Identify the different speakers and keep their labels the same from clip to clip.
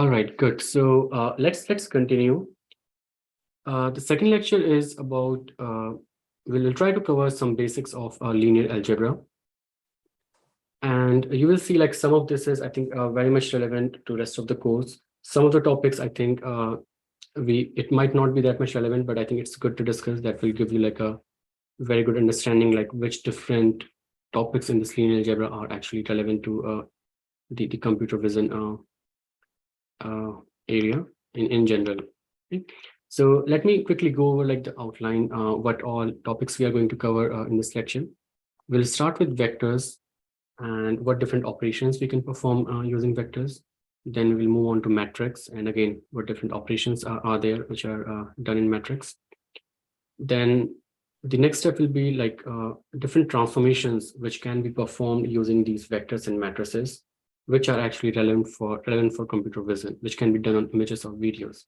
Speaker 1: All right, good. So let's continue. The second lecture is about we'll try to cover some basics of linear algebra, and you will see like some of this is I think very much relevant to rest of the course. Some of the topics I think it might not be that much relevant, but I think it's good to discuss. That will give you like a very good understanding like which different topics in this linear algebra are actually relevant to the computer vision area in general. Okay. So let me quickly go over like the outline, what all topics we are going to cover in this lecture. We'll start with vectors and what different operations we can perform using vectors. Then we'll move on to matrix, and again, what different operations are there which are done in matrix. Then the next step will be like different transformations which can be performed using these vectors and matrices, which are actually relevant for computer vision, which can be done on images or videos.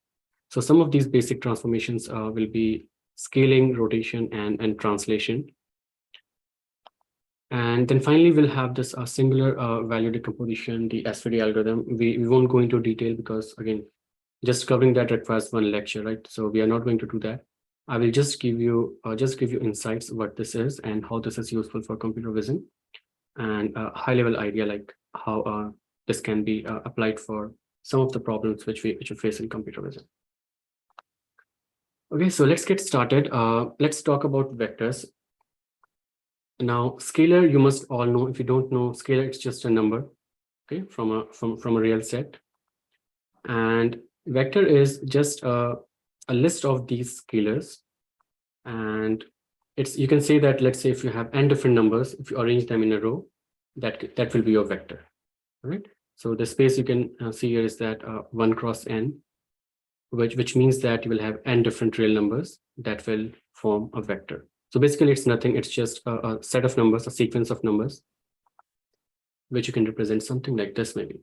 Speaker 1: So some of these basic transformations will be scaling, rotation, and translation. And then finally, we'll have this singular value decomposition, the SVD algorithm. We won't go into detail because, again, just covering that requires one lecture, right? So we are not going to do that. I will just give you insights what this is and how this is useful for computer vision, and a high-level idea like how this can be applied for some of the problems which we face in computer vision. Okay, so let's get started. Let's talk about vectors. Now, scalar, you must all know. If you don't know scalar, it's just a number, okay, from a real set. And vector is just a list of these scalars, and you can say that, let's say if you have n different numbers, if you arrange them in a row, that will be your vector. All right. So the space you can see here is that 1 cross n, which means that you will have n different real numbers that will form a vector. So basically it's nothing, it's just a set of numbers, a sequence of numbers, which you can represent something like this maybe.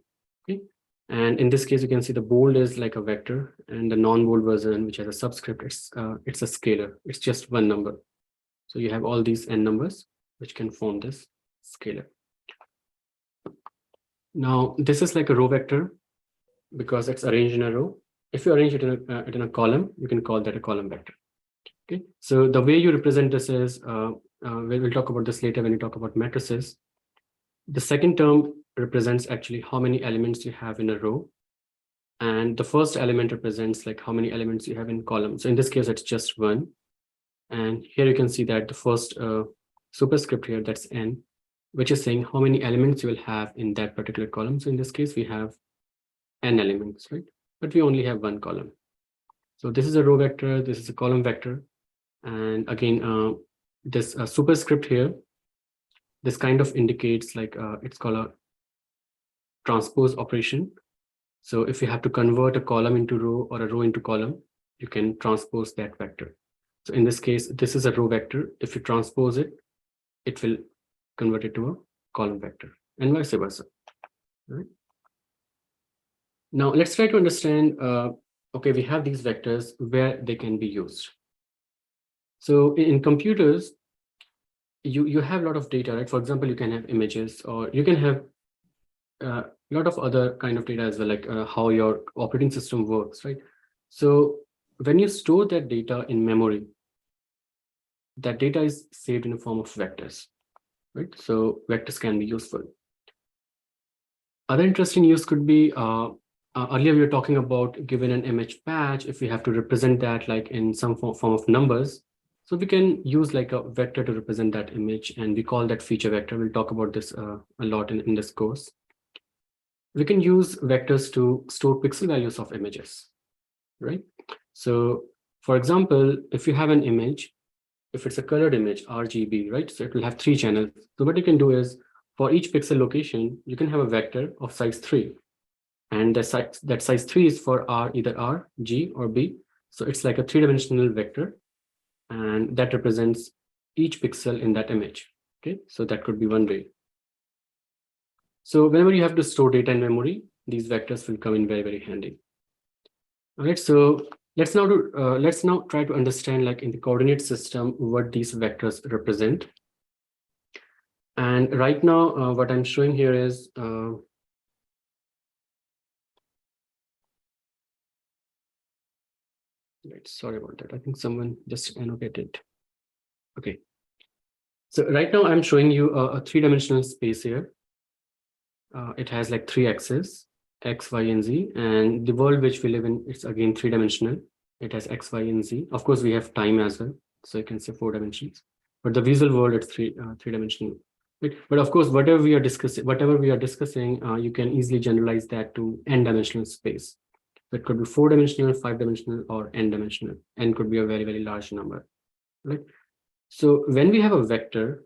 Speaker 1: Okay. And in this case, you can see the bold is like a vector, and the non-bold version, which has a subscript, it's a scalar. It's just one number. So you have all these n numbers which can form this scalar. Now, this is like a row vector because it's arranged in a row. If you arrange it in a column, you can call that a column vector. Okay, so the way you represent this is, we'll talk about this later when we talk about matrices. The second term represents actually how many elements you have in a row. And the first element represents like how many elements you have in column. So in this case, it's just one. And here you can see that the first superscript here, that's n, which is saying how many elements you will have in that particular column. So in this case, we have n elements, right? But we only have one column. So this is a row vector, this is a column vector. And again, this superscript here, this kind of indicates like it's called a transpose operation. So if you have to convert a column into row or a row into column, you can transpose that vector. So in this case, this is a row vector. If you transpose it, it will convert it to a column vector, and vice versa. Right? Now let's try to understand, okay, we have these vectors where they can be used. So in computers, you have a lot of data, right? For example, you can have images, or you can have a lot of other kind of data as well, like how your operating system works, right? So when you store that data in memory, that data is saved in the form of vectors, right? So vectors can be useful. Other interesting use could be, earlier we were talking about given an image patch, if we have to represent that like in some form of numbers. So we can use like a vector to represent that image, and we call that feature vector. We'll talk about this a lot in this course. We can use vectors to store pixel values of images, right? So for example, if you have an image, if it's a colored image, RGB, right? So it will have 3 channels. So what you can do is, for each pixel location, you can have a vector of size 3. And that size 3 is for either R, G, or B. So it's like a 3-dimensional vector. And that represents each pixel in that image. Okay, so that could be one way. So whenever you have to store data in memory, these vectors will come in very, very handy. All right, so let's now try to understand, like in the coordinate system, what these vectors represent. And right now, what I'm showing here is Right, sorry about that. I think someone just annotated. Okay. So right now I'm showing you a three-dimensional space here. It has like three axes, X, Y, and Z. And the world which we live in, it's again three-dimensional. It has X, Y, and Z. Of course, we have time as well. So you can say 4 dimensions. But the visual world, it's three-dimensional. Right? But of course, whatever we are discussing, you can easily generalize that to n-dimensional space. So it could be 4-dimensional, 5-dimensional, or n-dimensional. N could be a very, very large number. Right? So when we have a vector,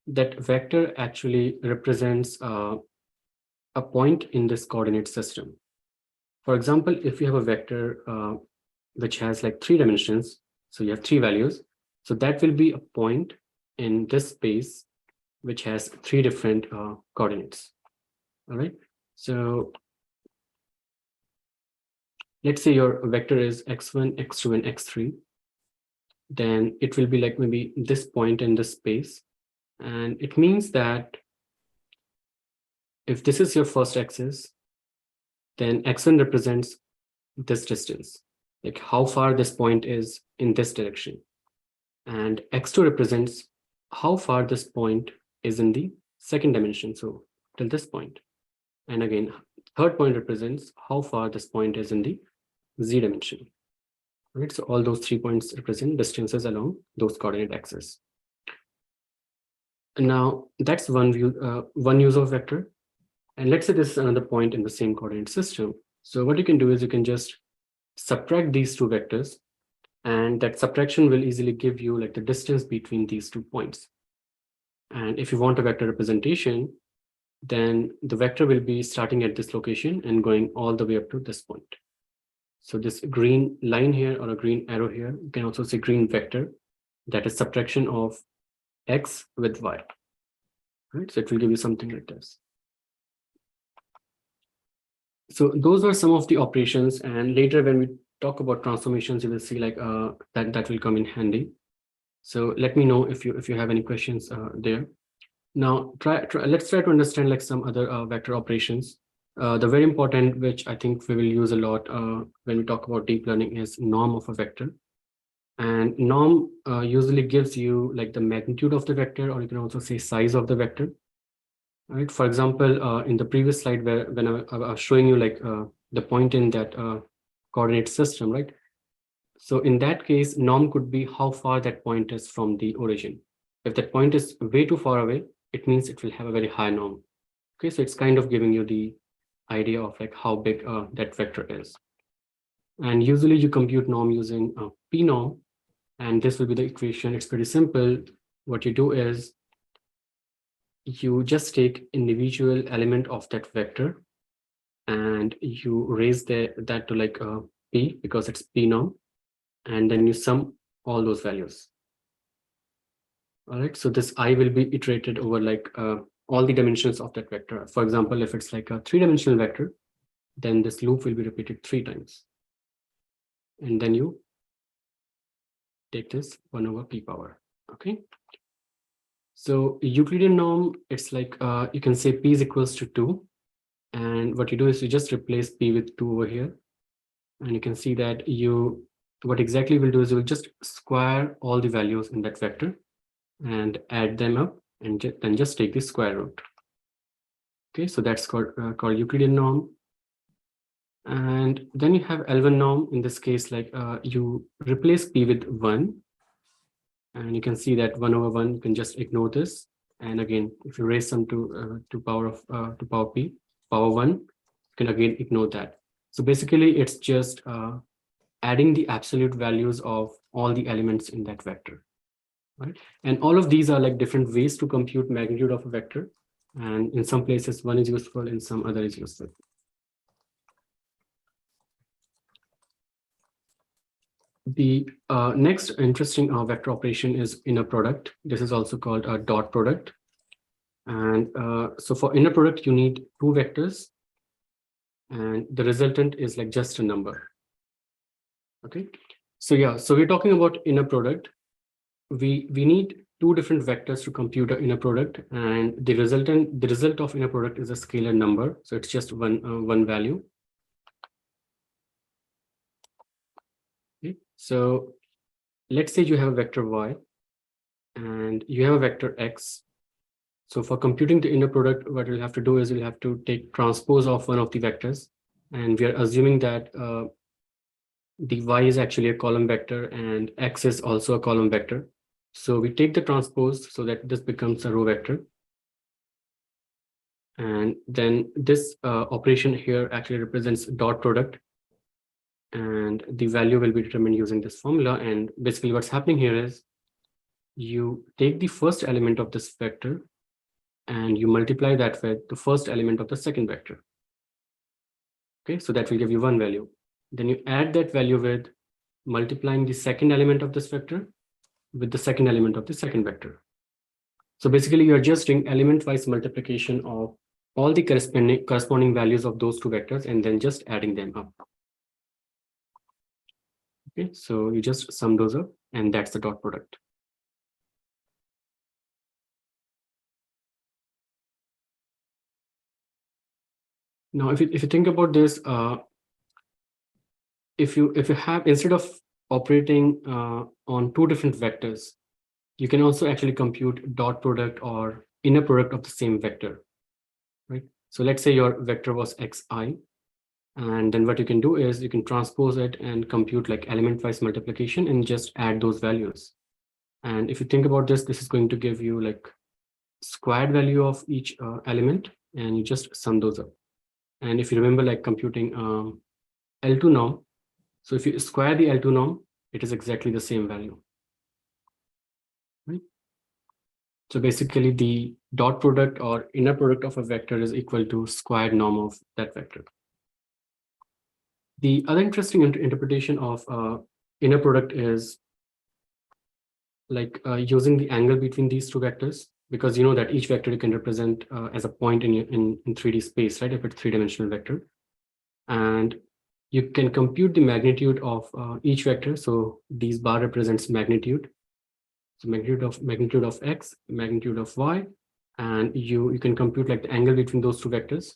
Speaker 1: that vector actually represents a point in this coordinate system. For example, if you have a vector which has like 3 dimensions, so you have 3 values, so that will be a point in this space which has 3 different coordinates. All right. So let's say your vector is x1, x2, and x3. Then it will be like maybe this point in this space. And it means that if this is your first axis, then x1 represents this distance, like how far this point is in this direction. And x2 represents how far this point is in the second dimension, so till this point. And again, third point represents how far this point is in the z dimension. Right, so all those 3 points represent distances along those coordinate axes. And now that's one use of vector. And let's say this is another point in the same coordinate system. So what you can do is you can just subtract these 2 vectors, and that subtraction will easily give you like the distance between these 2 points. And if you want a vector representation, then the vector will be starting at this location and going all the way up to this point. So this green line here, or a green arrow here, you can also say green vector, that is subtraction of x with y. Right? So it will give you something like this. So those are some of the operations, and later when we talk about transformations, you will see like that will come in handy. So let me know if you have any questions there. Now let's try to understand like some other vector operations. The very important, which I think we will use a lot when we talk about deep learning, is norm of a vector. And norm usually gives you like the magnitude of the vector, or you can also say size of the vector. Right. For example, in the previous slide, when I was showing you like the point in that coordinate system, right? So in that case, norm could be how far that point is from the origin. If that point is way too far away, it means it will have a very high norm. Okay, so it's kind of giving you the idea of like how big that vector is. And usually you compute norm using p norm, and this will be the equation. It's pretty simple. What you do is you just take individual element of that vector and you raise that to like p, because it's p norm, and then you sum all those values. All right, so this I will be iterated over like all the dimensions of that vector. For example, if it's like a 3-dimensional vector, then this loop will be repeated 3 times. And then you take this 1 over p power. Okay. So Euclidean norm, it's like you can say p is equals to 2. And what you do is you just replace p with 2 over here. And you can see that what exactly we'll do is we'll just square all the values in that vector and add them up, and then just take the square root. Okay, so that's called Euclidean norm. And then you have L1 norm. In this case, like you replace p with 1. And you can see that 1 over 1, you can just ignore this. And again, if you raise some to power p, power 1, you can again ignore that. So basically, it's just adding the absolute values of all the elements in that vector. Right? And all of these are like different ways to compute magnitude of a vector. And in some places, one is useful, in some other is useful. The next interesting vector operation is inner product. This is also called a dot product. And so for inner product, you need 2 vectors. And the resultant is like just a number. Okay. So yeah, so we're talking about inner product. We need 2 different vectors to compute an inner product, and the result of inner product is a scalar number. So it's just one value. Okay, so let's say you have a vector y and you have a vector x. So for computing the inner product, what you'll have to do is you'll have to take transpose of one of the vectors. And we are assuming that the y is actually a column vector and x is also a column vector. So we take the transpose so that this becomes a row vector. And then this operation here actually represents dot product. And the value will be determined using this formula. And basically what's happening here is you take the first element of this vector and you multiply that with the first element of the second vector. Okay, so that will give you one value. Then you add that value with multiplying the second element of this vector with the second element of the second vector. So basically you're just doing element-wise multiplication of all the corresponding values of those two vectors and then just adding them up. Okay, so you just sum those up and that's the dot product. Now, if you think about this, if you have, instead of operating on two different vectors, you can also actually compute dot product or inner product of the same vector, right? So let's say your vector was xi, and then what you can do is you can transpose it and compute like element-wise multiplication and just add those values. And if you think about this, this is going to give you like squared value of each element, and you just sum those up. And if you remember like computing L2 norm, so if you square the L2 norm, it is exactly the same value, right? So basically the dot product or inner product of a vector is equal to squared norm of that vector. The other interesting interpretation of inner product is like using the angle between these two vectors, because you know that each vector you can represent as a point in 3D space, right? If it's three-dimensional vector, and you can compute the magnitude of each vector. So these bar represents magnitude. So magnitude of x, magnitude of y, and you can compute like the angle between those two vectors.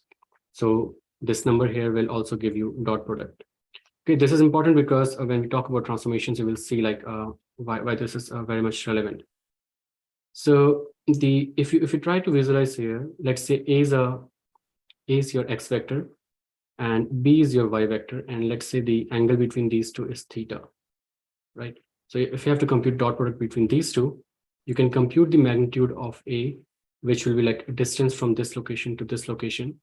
Speaker 1: So this number here will also give you dot product. Okay, this is important because when we talk about transformations, you will see like why this is very much relevant. So if you try to visualize here, let's say A is your x vector and B is your y vector, and let's say the angle between these two is theta, right? So if you have to compute dot product between these two, you can compute the magnitude of A, which will be like distance from this location to this location,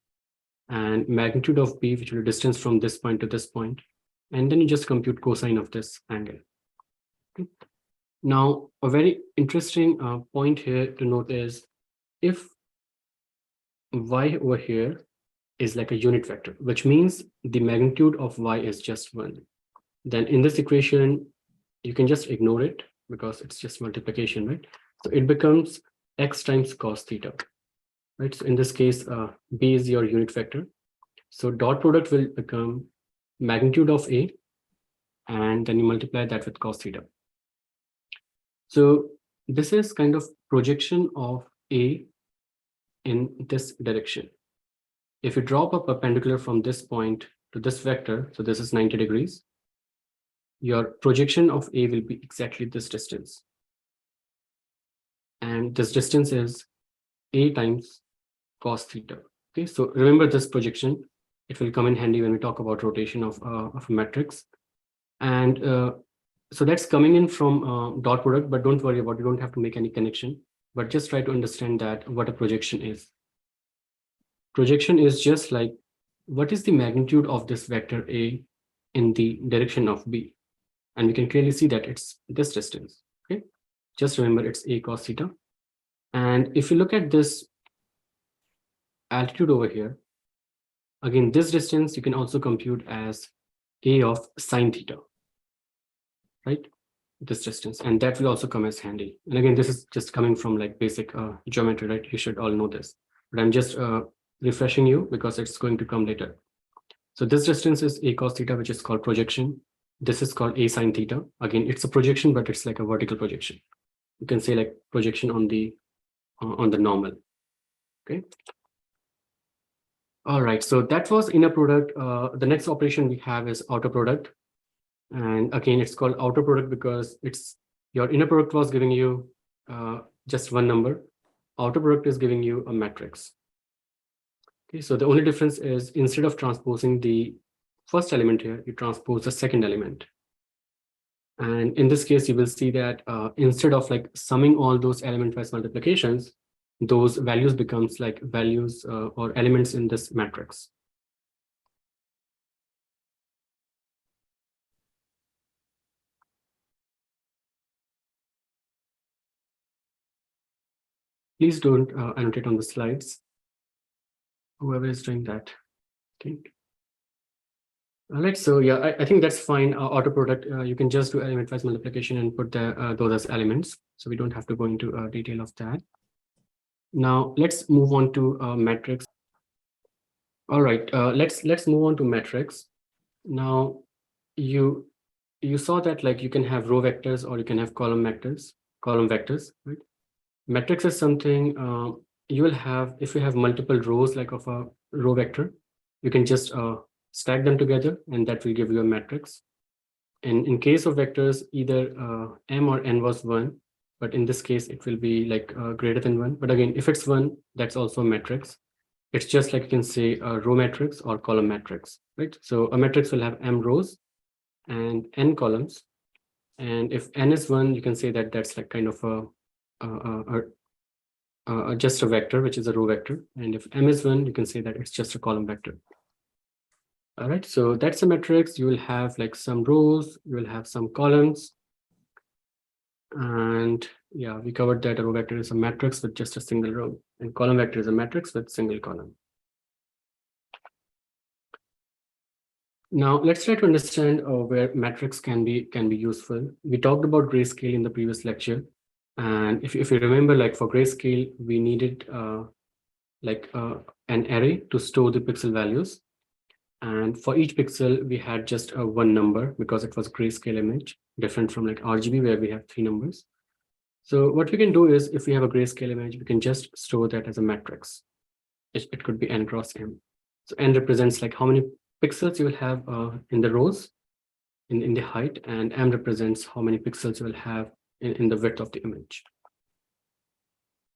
Speaker 1: and magnitude of B, which will be distance from this point to this point, and then you just compute cosine of this angle. Okay. Now, a very interesting point here to note is if y over here is like a unit vector, which means the magnitude of y is just 1. Then in this equation, you can just ignore it because it's just multiplication, right? So it becomes x times cos theta, right? So in this case, B is your unit vector. So dot product will become magnitude of A, and then you multiply that with cos theta. So this is kind of projection of A in this direction. If you drop a perpendicular from this point to this vector, so this is 90 degrees, your projection of A will be exactly this distance. And this distance is A times cos theta. Okay, so remember this projection. It will come in handy when we talk about rotation of a matrix. And so that's coming in from dot product, but don't worry about it. You don't have to make any connection, but just try to understand that what a projection is. Projection is just like, what is the magnitude of this vector A in the direction of B? And we can clearly see that it's this distance, okay? Just remember it's A cos theta. And if you look at this altitude over here, again, this distance you can also compute as A of sine theta, right? This distance, and that will also come as handy. And again, this is just coming from like basic geometry, right? You should all know this, but I'm just refreshing you because it's going to come later. So this distance is A cos theta, which is called projection. This is called A sine theta. Again, it's a projection, but it's like a vertical projection. You can say like projection on the normal. Okay. All right. So that was inner product. The next operation we have is outer product. And again, it's called outer product because it's your inner product was giving you just one number. Outer product is giving you a matrix. Okay, so the only difference is instead of transposing the first element here, you transpose the second element. And in this case, you will see that instead of like summing all those element-wise multiplications, those values becomes like values or elements in this matrix. Please don't annotate on the slides, whoever is doing that. Okay. All right, so yeah, I think that's fine. Auto product, you can just do element-wise multiplication and put those as elements. So we don't have to go into detail of that. Now let's move on to matrix. All right, let's move on to matrix. Now you saw that like you can have row vectors or you can have column vectors, right? Matrix is something you will have if you have multiple rows like of a row vector, you can just stack them together and that will give you a matrix. And in case of vectors, either m or n was 1, but in this case, it will be like greater than 1. But again, if it's 1, that's also a matrix. It's just like you can say a row matrix or column matrix, right? So a matrix will have m rows and n columns. And if n is 1, you can say that that's like kind of just a vector, which is a row vector. And if m is 1, you can say that it's just a column vector. All right, so that's a matrix. You will have like some rows, you will have some columns. And yeah, we covered that a row vector is a matrix with just a single row, and column vector is a matrix with single column. Now let's try to understand where matrix can be useful. We talked about grayscale in the previous lecture, and if you remember, like for grayscale, we needed an array to store the pixel values, and for each pixel we had just one number because it was a grayscale image, different from like RGB where we have 3 numbers. So what we can do is if we have a grayscale image, we can just store that as a matrix. It could be n cross m. So n represents like how many pixels you will have in the rows in the height, and m represents how many pixels you will have in the width of the image.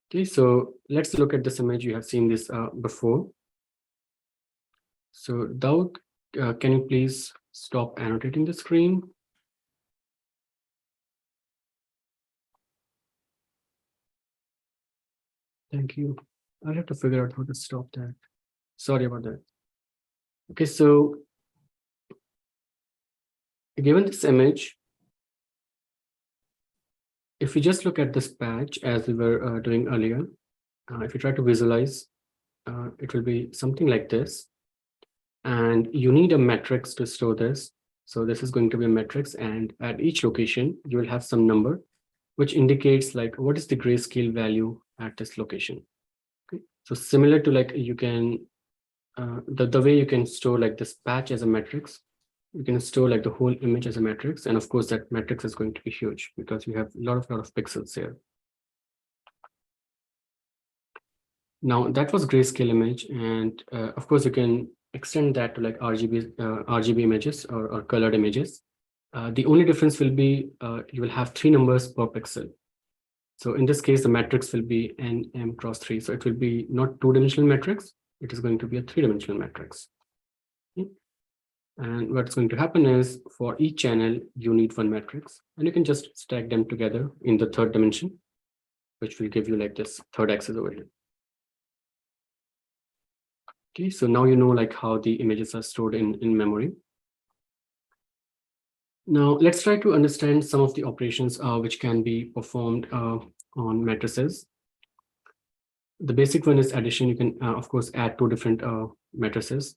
Speaker 1: Okay, so let's look at this image. You have seen this before. So Daud, can you please stop annotating the screen? Thank you. I'll have to figure out how to stop that. Sorry about that. Okay, so given this image, if we just look at this patch as we were doing earlier, if you try to visualize, it will be something like this. And you need a matrix to store this. So this is going to be a matrix, and at each location, you will have some number, which indicates like what is the grayscale value at this location. Okay, so similar to like you can, the way you can store like this patch as a matrix, you can store like the whole image as a matrix. And of course, that matrix is going to be huge because you have a lot of pixels here. Now that was grayscale image. And of course, you can extend that to like RGB images or colored images. The only difference will be you will have 3 numbers per pixel. So in this case, the matrix will be n m cross 3. So it will be not 2-dimensional matrix. It is going to be a 3-dimensional matrix. Okay. And what's going to happen is for each channel, you need 1 matrix, and you can just stack them together in the 3rd dimension, which will give you like this 3rd axis over here. Okay, so now you know like how the images are stored in memory. Now let's try to understand some of the operations which can be performed on matrices. The basic one is addition. You can of course add 2 different matrices.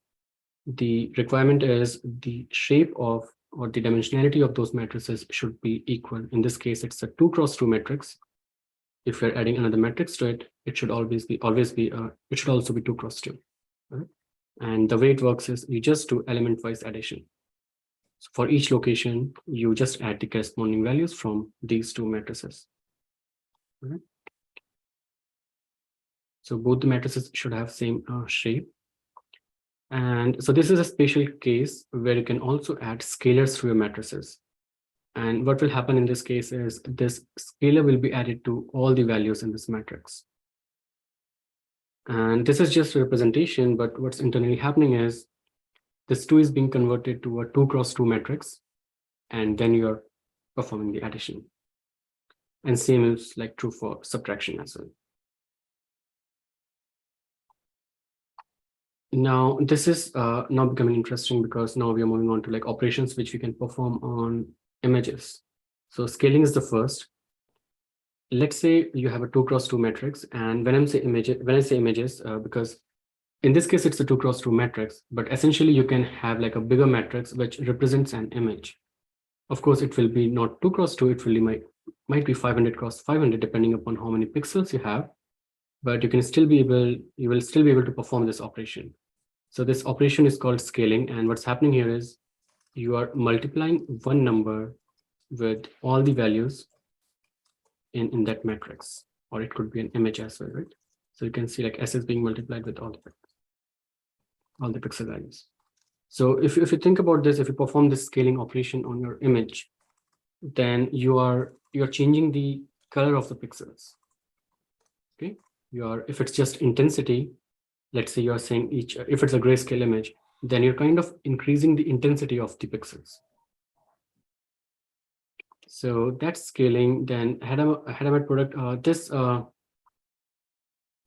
Speaker 1: The requirement is the shape of or the dimensionality of those matrices should be equal. In this case, it's a 2 cross 2 matrix. If you're adding another matrix to it, it should it should also be 2 cross 2. Right? And the way it works is you just do element-wise addition. So for each location, you just add the corresponding values from these 2 matrices. Right? So both the matrices should have same shape. And so this is a special case where you can also add scalars to your matrices. And what will happen in this case is this scalar will be added to all the values in this matrix. And this is just a representation, but what's internally happening is this 2 is being converted to a 2 cross 2 matrix, and then you're performing the addition. And same is like true for subtraction as well. Now, this is now becoming interesting because now we are moving on to like operations which we can perform on images. So scaling is the first. Let's say you have a 2 cross 2 matrix, and when I say images, because in this case it's a 2 cross 2 matrix, but essentially you can have like a bigger matrix which represents an image. Of course, it will be not 2 cross 2, it really might be 500 cross 500 depending upon how many pixels you have, but you will still be able to perform this operation. So this operation is called scaling, and what's happening here is you are multiplying one number with all the values in that matrix, or it could be an image as well, right? So you can see like S is being multiplied with all the pixel values. So if you think about this, if you perform this scaling operation on your image, then you're changing the color of the pixels. Okay, if it's just intensity, let's say you're saying if it's a grayscale image, then you're kind of increasing the intensity of the pixels. So that's scaling. Then head-to-head product, this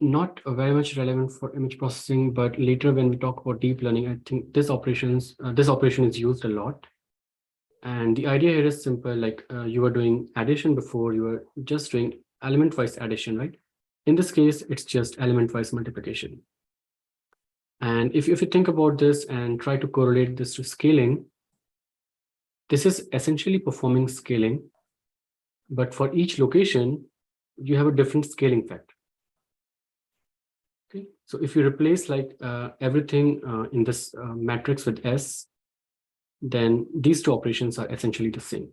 Speaker 1: not very much relevant for image processing, but later when we talk about deep learning, I think this operation is used a lot. And the idea here is simple, like you were doing addition before, you were just doing element-wise addition, right? In this case, it's just element-wise multiplication. And if you think about this and try to correlate this to scaling, this is essentially performing scaling, but for each location, you have a different scaling factor. Okay, so if you replace like everything in this matrix with S, then these two operations are essentially the same.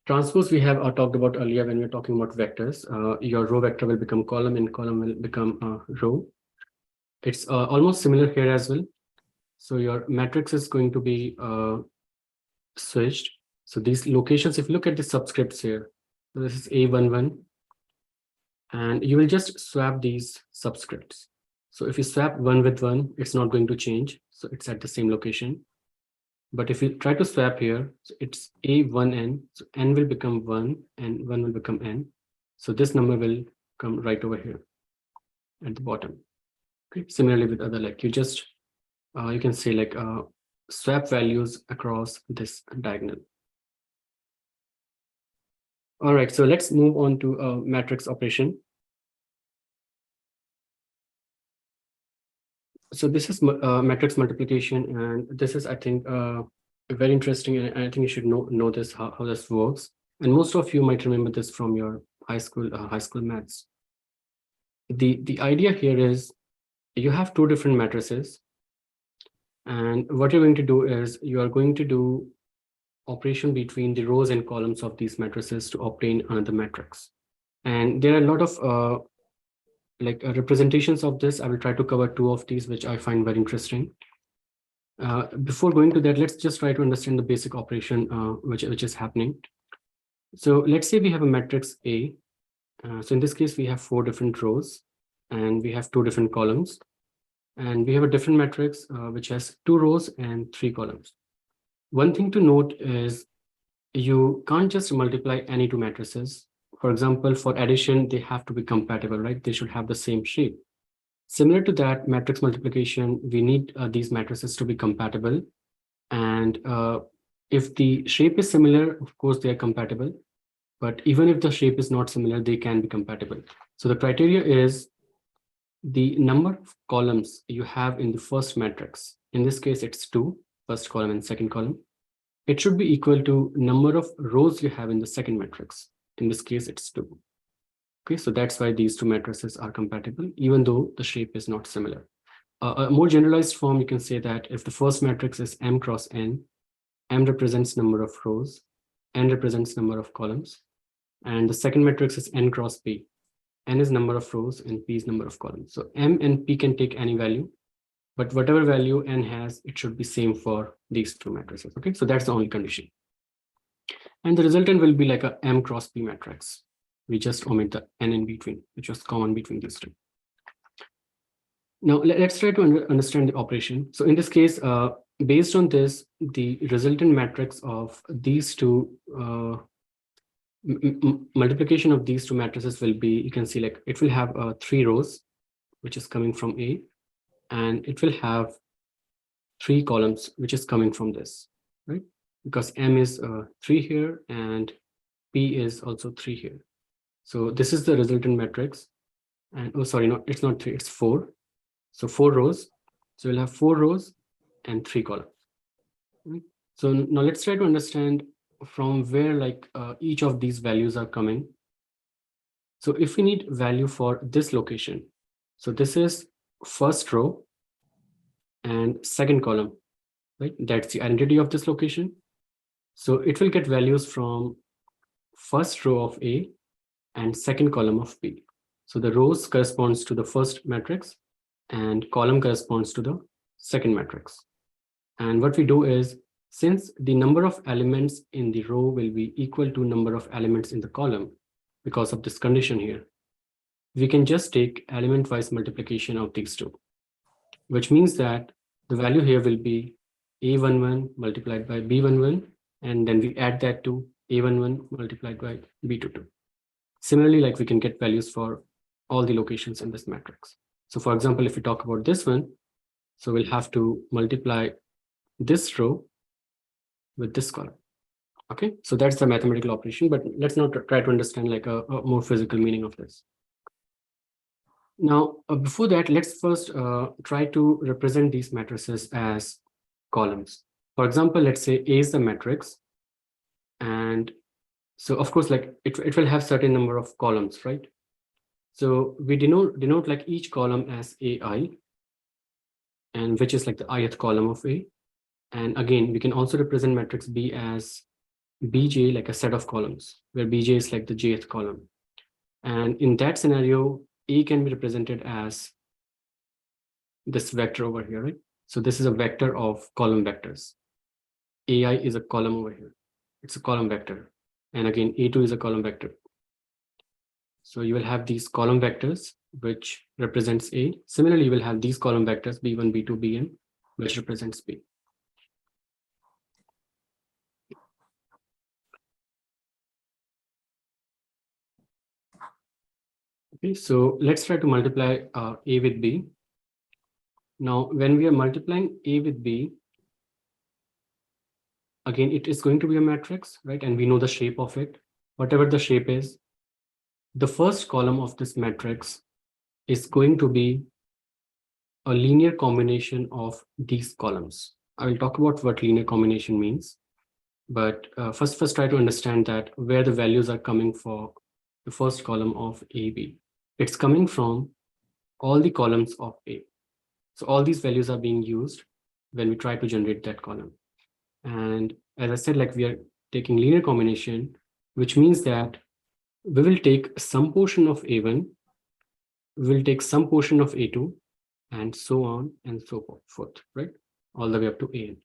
Speaker 1: Transpose we have talked about earlier when we were talking about vectors. Your row vector will become column and column will become row. It's almost similar here as well. So your matrix is going to be switched. So these locations, if you look at the subscripts here, so this is A11, and you will just swap these subscripts. So if you swap 1 with 1, it's not going to change. So it's at the same location. But if you try to swap here, so it's A1n, so n will become 1 and 1 will become n. So this number will come right over here at the bottom. Okay. Similarly with other, like you just, you can say like swap values across this diagonal. All right, so let's move on to matrix operation. So this is matrix multiplication, and this is, I think, very interesting, and I think you should know this, how this works. And most of you might remember this from your high school maths. The idea here is you have two different matrices, and what you're going to do is you are going to do operation between the rows and columns of these matrices to obtain another matrix. And there are a lot of representations of this. I will try to cover 2 of these, which I find very interesting. Before going to that, let's just try to understand the basic operation which is happening. So let's say we have a matrix A. So in this case, we have 4 different rows and we have 2 different columns. And we have a different matrix which has 2 rows and 3 columns. One thing to note is you can't just multiply any 2 matrices. For example, for addition, they have to be compatible, right? They should have the same shape. Similar to that, matrix multiplication, we need these matrices to be compatible. And if the shape is similar, of course, they are compatible. But even if the shape is not similar, they can be compatible. So the criteria is the number of columns you have in the first matrix. In this case, it's 2, first column and second column. It should be equal to number of rows you have in the second matrix. In this case, it's 2. Okay, so that's why these 2 matrices are compatible, even though the shape is not similar. A more generalized form, you can say that if the first matrix is M cross N, M represents number of rows, N represents number of columns, and the second matrix is N cross P. n is number of rows and p is number of columns. So m and p can take any value, but whatever value n has, it should be same for these two matrices. Okay, so that's the only condition. And the resultant will be like a m cross p matrix. We just omit the n in between, which was common between these two. Now let's try to understand the operation. So in this case, based on this, the resultant matrix of these two multiplication of these two matrices will be, you can see like it will have 3 rows, which is coming from A, and it will have 3 columns, which is coming from this, right? Because M is 3 here and P is also 3 here. So this is the resultant matrix. And oh, sorry, no, it's not 3, it's 4. So 4 rows. So we'll have 4 rows and 3 columns. Right? So now let's try to understand from where like each of these values are coming. So if we need value for this location, so this is first row and second column, right? That's the identity of this location. So it will get values from first row of A and second column of B. So the rows corresponds to the first matrix and column corresponds to the second matrix. And what we do is, since the number of elements in the row will be equal to number of elements in the column, because of this condition here, we can just take element-wise multiplication of these two, which means that the value here will be A11 multiplied by B11, and then we add that to A11 multiplied by B22. Similarly, like we can get values for all the locations in this matrix. So for example, if we talk about this one, so we'll have to multiply this row with this column. Okay, so that's the mathematical operation, but let's not try to understand like a more physical meaning of this. Now, before that, let's first try to represent these matrices as columns. For example, let's say A is the matrix. And so of course, like it will have certain number of columns, right? So we denote like each column as AI, and which is like the ith column of A. And again, we can also represent matrix B as Bj, like a set of columns, where Bj is like the jth column. And in that scenario, A can be represented as this vector over here, right? So this is a vector of column vectors. AI is a column over here. It's a column vector. And again, A2 is a column vector. So you will have these column vectors, which represents A. Similarly, you will have these column vectors, B1, B2, Bn, which represents B. Okay, so let's try to multiply A with B. Now, when we are multiplying A with B, again, it is going to be a matrix, right? And we know the shape of it. Whatever the shape is, the first column of this matrix is going to be a linear combination of these columns. I will talk about what linear combination means, but first try to understand that where the values are coming for the first column of AB. It's coming from all the columns of A. So all these values are being used when we try to generate that column. And as I said, like we are taking linear combination, which means that we will take some portion of A1, we will take some portion of A2, and so on and so forth, right? All the way up to AN.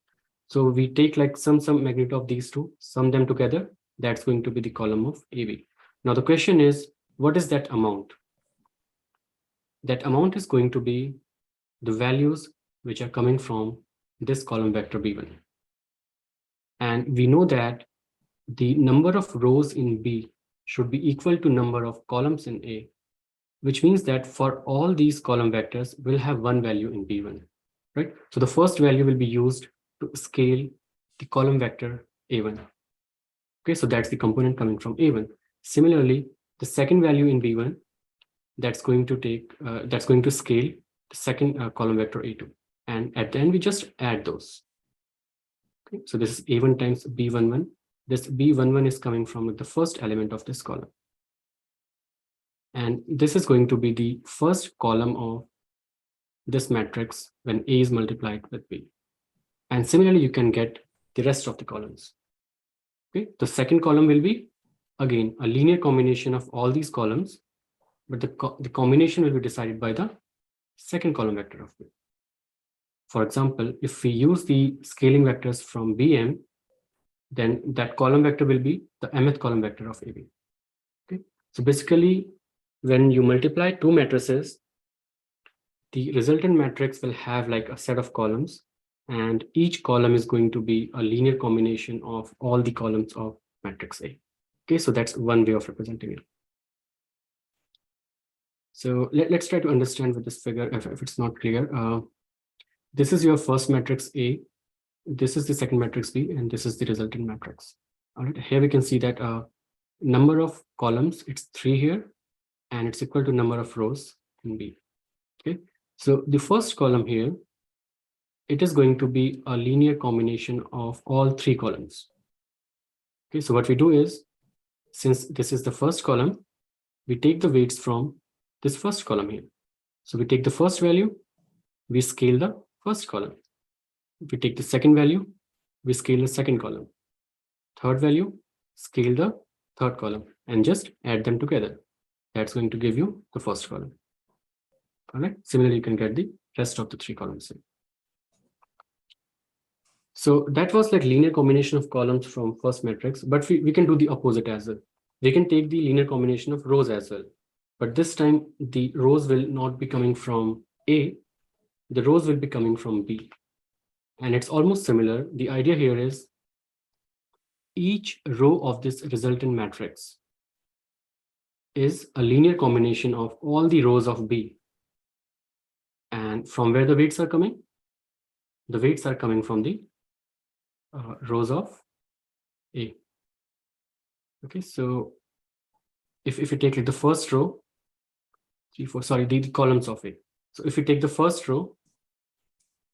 Speaker 1: So we take like some magnitude of these two, sum them together, that's going to be the column of AB. Now the question is, what is that amount? That amount is going to be the values which are coming from this column vector B1. And we know that the number of rows in B should be equal to number of columns in A, which means that for all these column vectors, we'll have one value in B1, right? So the first value will be used to scale the column vector A1. Okay, so that's the component coming from A1. Similarly, the second value in B1, that's going to scale the second column vector A2. And at the end, we just add those. Okay, so this is A1 times B11. This B11 is coming from the first element of this column. And this is going to be the first column of this matrix when A is multiplied with B. And similarly, you can get the rest of the columns. Okay, the second column will be, again, a linear combination of all these columns, but the combination will be decided by the second column vector of B. For example, if we use the scaling vectors from Bm, then that column vector will be the mth column vector of AB. Okay, so basically, when you multiply two matrices, the resultant matrix will have like a set of columns, and each column is going to be a linear combination of all the columns of matrix A. Okay, so that's one way of representing it. So let's try to understand with this figure if it's not clear. This is your first matrix A, this is the second matrix B, and this is the resultant matrix. All right, here we can see that number of columns, it's 3 here, and it's equal to number of rows in B. Okay, so the first column here, it is going to be a linear combination of all 3 columns. Okay, so what we do is, since this is the first column, we take the weights from this first column here. So we take the first value, we scale the first column. We take the second value, we scale the second column. Third value, scale the third column, and just add them together. That's going to give you the first column. All right. Similarly, you can get the rest of the 3 columns in. So that was like linear combination of columns from first matrix, but we can do the opposite as well. We can take the linear combination of rows as well. But this time, the rows will not be coming from A, the rows will be coming from B. And it's almost similar. The idea here is each row of this resultant matrix is a linear combination of all the rows of B. And from where the weights are coming? The weights are coming from the rows of A. Okay, so if you take like the first row, 3, 4, sorry, the columns of A. So if you take the first row,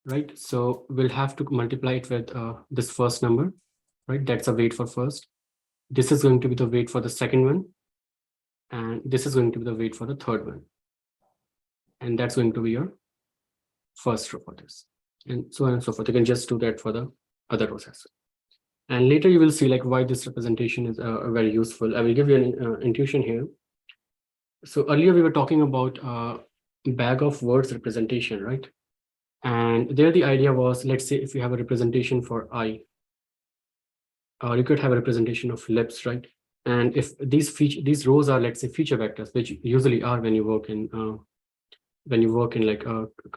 Speaker 1: right, so we'll have to multiply it with this first number, right? That's a weight for first. This is going to be the weight for the second one. And this is going to be the weight for the third one. And that's going to be your first row for this. And so on and so forth. You can just do that for the other rows as well. And later you will see like why this representation is very useful. I will give you an intuition here. So earlier we were talking about bag of words representation, right? And there the idea was, let's say if you have a representation for I, or you could have a representation of lips, right? And if these rows are, let's say, feature vectors, which usually are when you work in like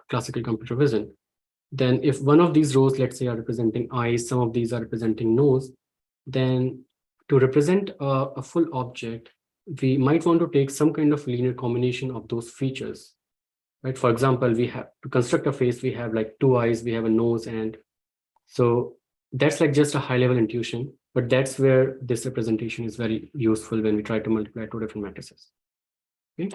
Speaker 1: classical computer vision, then if one of these rows, let's say, are representing eyes, some of these are representing nose, then to represent a full object, we might want to take some kind of linear combination of those features, right? For example, we have to construct a face, we have like 2 eyes, we have a nose, and so that's like just a high-level intuition, but that's where this representation is very useful when we try to multiply 2 different matrices. Okay,